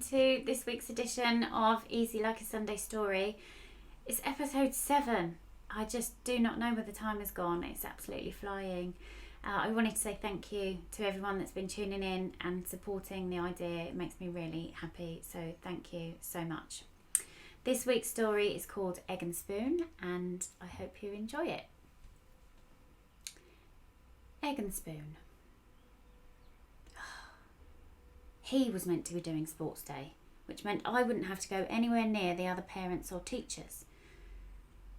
to this week's edition of Easy Like a Sunday Story. It's episode 7. I just do not know where the time has gone. It's absolutely flying. I wanted to say thank you to everyone that's been tuning in and supporting the idea. It makes me really happy, so thank you so much. This week's story is called Egg and Spoon, and I hope you enjoy it. Egg and Spoon. He was meant to be doing sports day, which meant I wouldn't have to go anywhere near the other parents or teachers.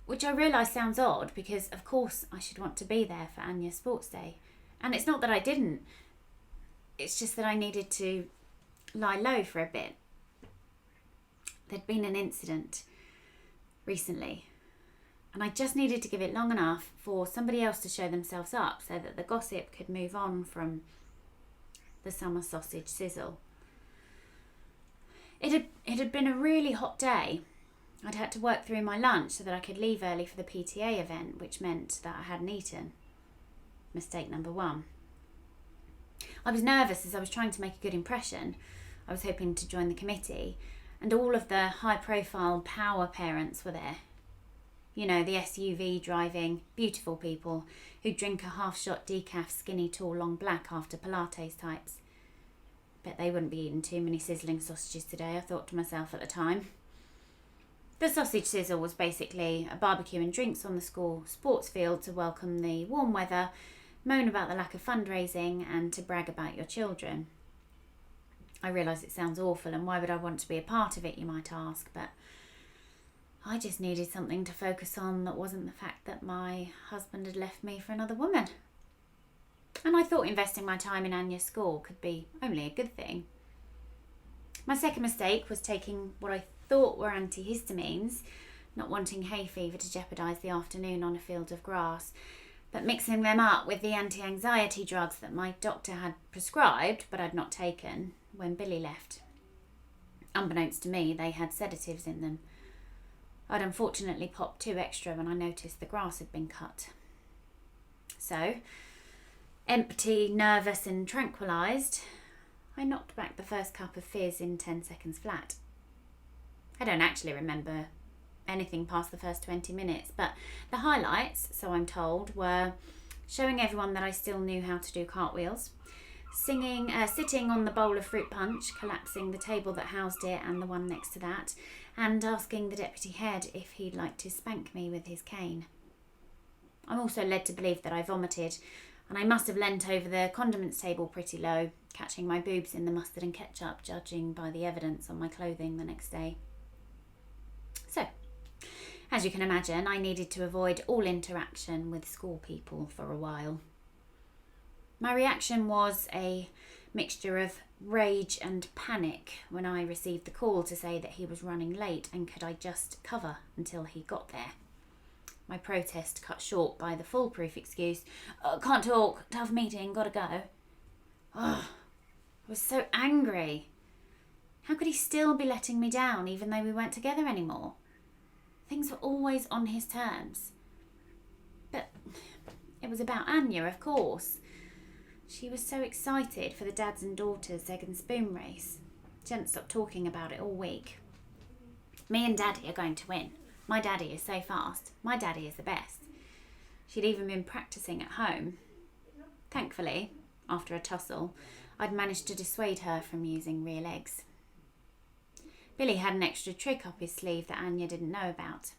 Which I realise sounds odd because, of course, I should want to be there for Anya's sports day. And it's not that I didn't. It's just that I needed to lie low for a bit. There'd been an incident recently, and I just needed to give it long enough for somebody else to show themselves up so that the gossip could move on from the summer sausage sizzle. It had been a really hot day. I'd had to work through my lunch so that I could leave early for the PTA event, which meant that I hadn't eaten. Mistake number 1. I was nervous as I was trying to make a good impression. I was hoping to join the committee, and all of the high-profile power parents were there. You know, the SUV driving, beautiful people who drink a half-shot decaf skinny tall long black after Pilates types. Bet they wouldn't be eating too many sizzling sausages today, I thought to myself at the time. The sausage sizzle was basically a barbecue and drinks on the school sports field to welcome the warm weather, moan about the lack of fundraising, and to brag about your children. I realise it sounds awful, and why would I want to be a part of it, you might ask, but I just needed something to focus on that wasn't the fact that my husband had left me for another woman. And I thought investing my time in Anya's school could be only a good thing. My second mistake was taking what I thought were antihistamines, not wanting hay fever to jeopardise the afternoon on a field of grass, but mixing them up with the anti-anxiety drugs that my doctor had prescribed but I'd not taken when Billy left. Unbeknownst to me, they had sedatives in them. I'd unfortunately popped 2 extra when I noticed the grass had been cut. So, empty, nervous and tranquilised, I knocked back the first cup of fizz in 10 seconds flat. I don't actually remember anything past the first 20 minutes, but the highlights, so I'm told, were showing everyone that I still knew how to do cartwheels, sitting on the bowl of fruit punch, collapsing the table that housed it and the one next to that, and asking the deputy head if he'd like to spank me with his cane. I'm also led to believe that I vomited, and I must have leant over the condiments table pretty low, catching my boobs in the mustard and ketchup, judging by the evidence on my clothing the next day. So, as you can imagine, I needed to avoid all interaction with school people for a while. My reaction was a mixture of rage and panic when I received the call to say that he was running late and could I just cover until he got there. My protest cut short by the foolproof excuse, "Can't talk, tough meeting, gotta go." I was so angry. How could he still be letting me down even though we weren't together anymore? Things were always on his terms. But it was about Anya, of course. She was so excited for the dads and daughters egg and spoon race. She hadn't stopped talking about it all week. Me and Daddy are going to win. My daddy is so fast. My daddy is the best. She'd even been practising at home. Thankfully, after a tussle, I'd managed to dissuade her from using real eggs. Billy had an extra trick up his sleeve that Anya didn't know about.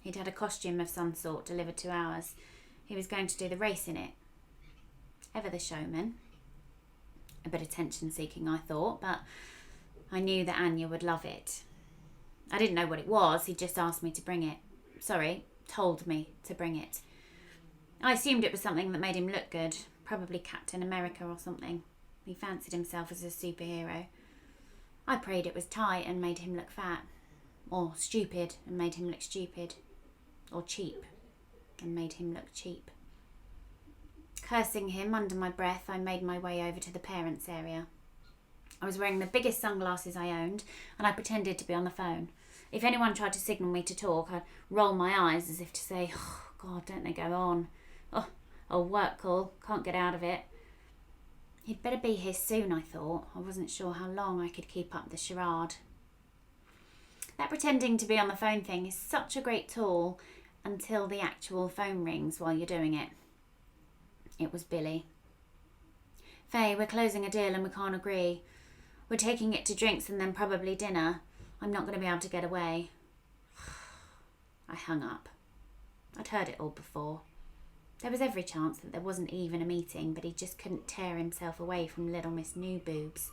He'd had a costume of some sort delivered to ours. He was going to do the race in it. Ever the showman. A bit attention-seeking, I thought, but I knew that Anya would love it. I didn't know what it was. He just asked me to bring it. Told me to bring it. I assumed it was something that made him look good, probably Captain America or something. He fancied himself as a superhero. I prayed it was tight and made him look fat, or stupid and made him look stupid, or cheap and made him look cheap. Cursing him under my breath, I made my way over to the parents' area. I was wearing the biggest sunglasses I owned, and I pretended to be on the phone. If anyone tried to signal me to talk, I'd roll my eyes as if to say, "Oh, God, don't they go on? Oh, work call, can't get out of it." He'd better be here soon, I thought. I wasn't sure how long I could keep up the charade. That pretending to be on the phone thing is such a great tool until the actual phone rings while you're doing it. It was Billy. Faye, we're closing a deal and we can't agree. We're taking it to drinks and then probably dinner. I'm not going to be able to get away. I hung up. I'd heard it all before. There was every chance that there wasn't even a meeting, but he just couldn't tear himself away from little Miss New Boobs.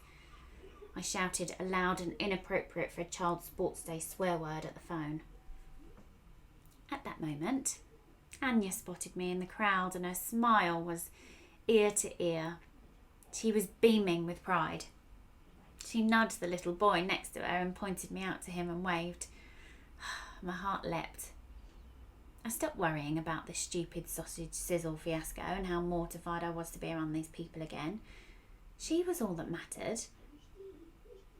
I shouted a loud and inappropriate for a child's sports day swear word at the phone. At that moment, Anya spotted me in the crowd and her smile was ear to ear. She was beaming with pride. She nudged the little boy next to her and pointed me out to him and waved. My heart leapt. I stopped worrying about the stupid sausage sizzle fiasco and how mortified I was to be around these people again. She was all that mattered.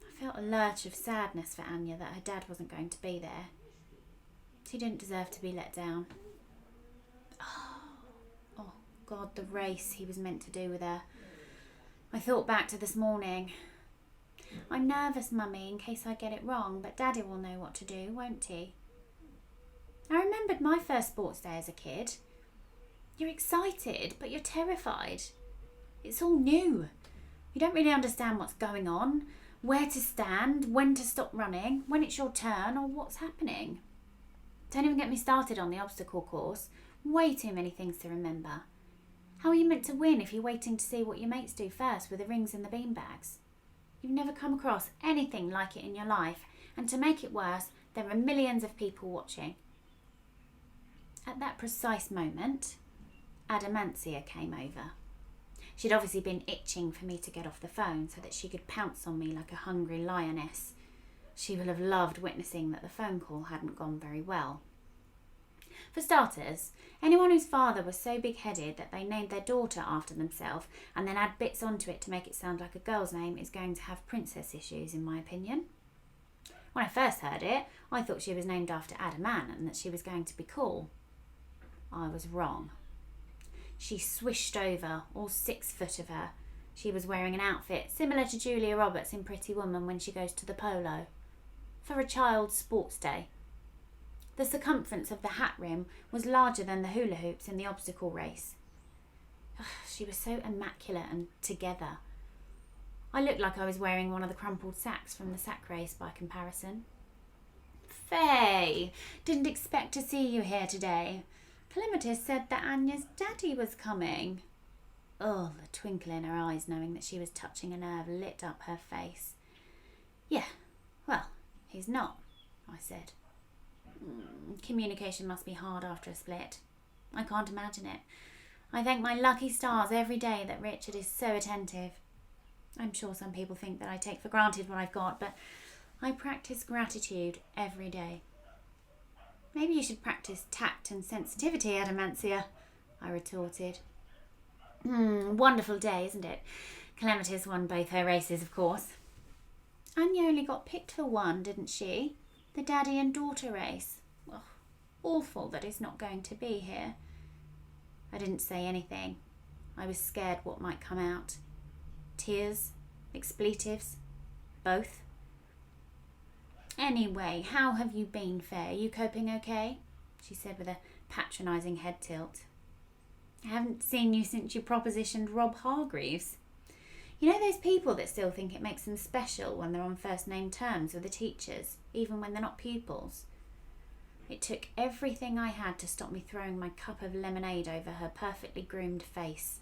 I felt a lurch of sadness for Anya that her dad wasn't going to be there. She didn't deserve to be let down. Oh God, the race he was meant to do with her. I thought back to this morning. I'm nervous, Mummy, in case I get it wrong, but Daddy will know what to do, won't he? I remembered my first sports day as a kid. You're excited, but you're terrified. It's all new. You don't really understand what's going on, where to stand, when to stop running, when it's your turn, or what's happening. Don't even get me started on the obstacle course. Way too many things to remember. How are you meant to win if you're waiting to see what your mates do first with the rings and the beanbags? You've never come across anything like it in your life, and to make it worse, there are millions of people watching. At that precise moment, Adamantia came over. She'd obviously been itching for me to get off the phone so that she could pounce on me like a hungry lioness. She will have loved witnessing that the phone call hadn't gone very well. For starters, anyone whose father was so big-headed that they named their daughter after themselves and then add bits onto it to make it sound like a girl's name is going to have princess issues, in my opinion. When I first heard it, I thought she was named after Adaman and that she was going to be cool. I was wrong. She swished over, all 6 foot of her. She was wearing an outfit similar to Julia Roberts in Pretty Woman when she goes to the polo. For a child's sports day. The circumference of the hat rim was larger than the hula hoops in the obstacle race. She was so immaculate and together. I looked like I was wearing one of the crumpled sacks from the sack race by comparison. Faye, didn't expect to see you here today. Clematis said that Anya's daddy was coming. Oh, the twinkle in her eyes knowing that she was touching a nerve lit up her face. Yeah, well, he's not, I said. Communication must be hard after a split. I can't imagine it. I thank my lucky stars every day that Richard is so attentive. I'm sure some people think that I take for granted what I've got, but I practice gratitude every day. Maybe you should practice tact and sensitivity, Adamantia, I retorted. Wonderful day, isn't it? Clematis won both her races, of course. Anya only got picked for one, didn't she? The daddy and daughter race. Oh, awful that he's not going to be here. I didn't say anything. I was scared what might come out. Tears, expletives, both. Anyway, how have you been, Faye? Are you coping okay? She said with a patronising head tilt. I haven't seen you since you propositioned Rob Hargreaves. You know those people that still think it makes them special when they're on first name terms with the teachers, even when they're not pupils? It took everything I had to stop me throwing my cup of lemonade over her perfectly groomed face.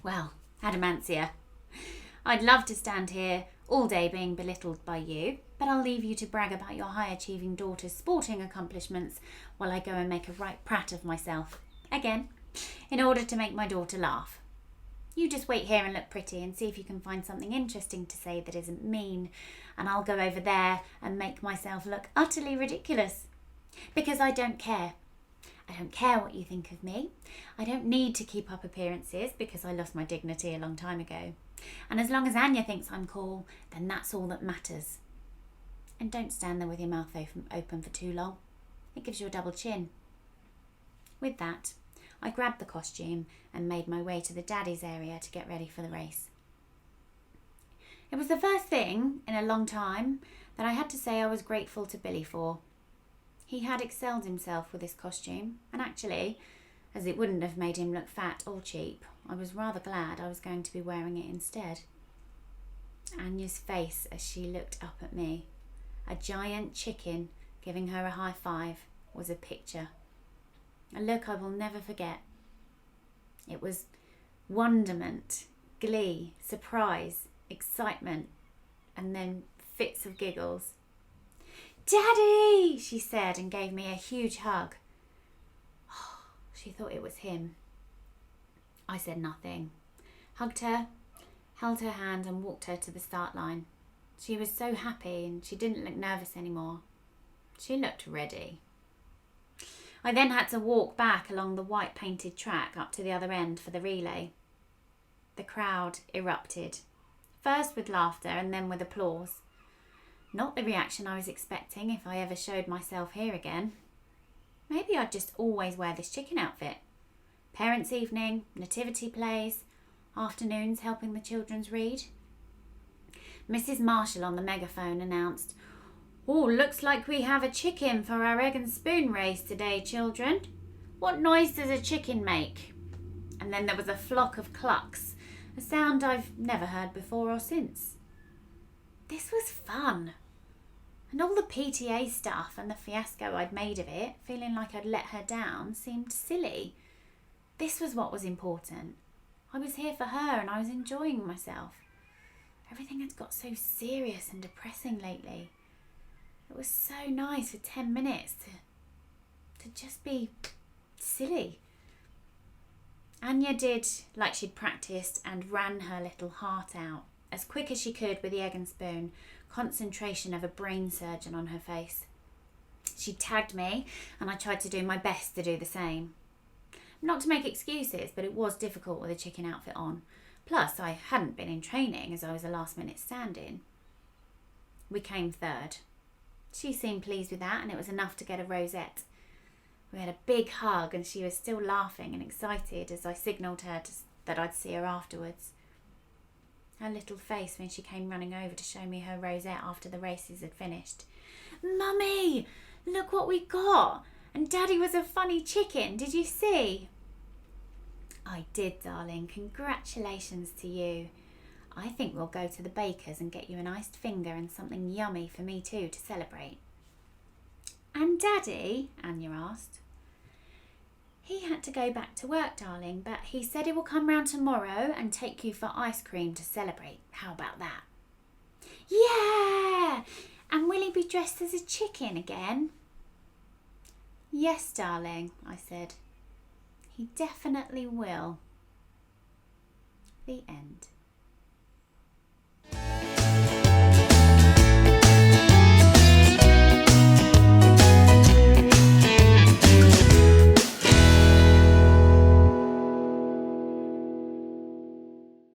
Well, Adamantia, I'd love to stand here all day being belittled by you, but I'll leave you to brag about your high-achieving daughter's sporting accomplishments while I go and make a right prat of myself, again, in order to make my daughter laugh. You just wait here and look pretty and see if you can find something interesting to say that isn't mean, and I'll go over there and make myself look utterly ridiculous. Because I don't care. I don't care what you think of me. I don't need to keep up appearances because I lost my dignity a long time ago. And as long as Anya thinks I'm cool, then that's all that matters. And don't stand there with your mouth open for too long. It gives you a double chin. With that, I grabbed the costume and made my way to the daddies area to get ready for the race. It was the first thing in a long time that I had to say I was grateful to Billy for. He had excelled himself with his costume, and actually, as it wouldn't have made him look fat or cheap, I was rather glad I was going to be wearing it instead. Anya's face as she looked up at me, a giant chicken giving her a high five, was a picture. A look I will never forget. It was wonderment, glee, surprise, excitement, and then fits of giggles. "Daddy!" she said and gave me a huge hug. She thought it was him. I said nothing, hugged her, held her hand and walked her to the start line. She was so happy and she didn't look nervous anymore. She looked ready. I then had to walk back along the white painted track up to the other end for the relay. The crowd erupted, first with laughter and then with applause. Not the reaction I was expecting if I ever showed myself here again. Maybe I'd just always wear this chicken outfit. Parents' evening, nativity plays, afternoons helping the children's read. Mrs. Marshall on the megaphone announced, "Oh, looks like we have a chicken for our egg and spoon race today, children. What noise does a chicken make?" And then there was a flock of clucks, a sound I've never heard before or since. This was fun. And all the PTA stuff and the fiasco I'd made of it, feeling like I'd let her down, seemed silly. This was what was important. I was here for her and I was enjoying myself. Everything had got so serious and depressing lately. It was so nice for 10 minutes to just be silly. Anya did like she'd practiced and ran her little heart out, as quick as she could with the egg and spoon, concentration of a brain surgeon on her face. She tagged me and I tried to do my best to do the same. Not to make excuses, but it was difficult with a chicken outfit on. Plus, I hadn't been in training as I was a last-minute stand-in. We came third. She seemed pleased with that and it was enough to get a rosette. We had a big hug and she was still laughing and excited as I signalled her that I'd see her afterwards. Her little face when she came running over to show me her rosette after the races had finished. "Mummy, look what we got! And Daddy was a funny chicken, did you see?" "I did, darling. Congratulations to you. I think we'll go to the baker's and get you an iced finger and something yummy for me too to celebrate." "And Daddy?" Anya asked. "He had to go back to work, darling, but he said he will come round tomorrow and take you for ice cream to celebrate. How about that?" "Yeah! And will he be dressed as a chicken again?" "Yes, darling," I said. "He definitely will." The end.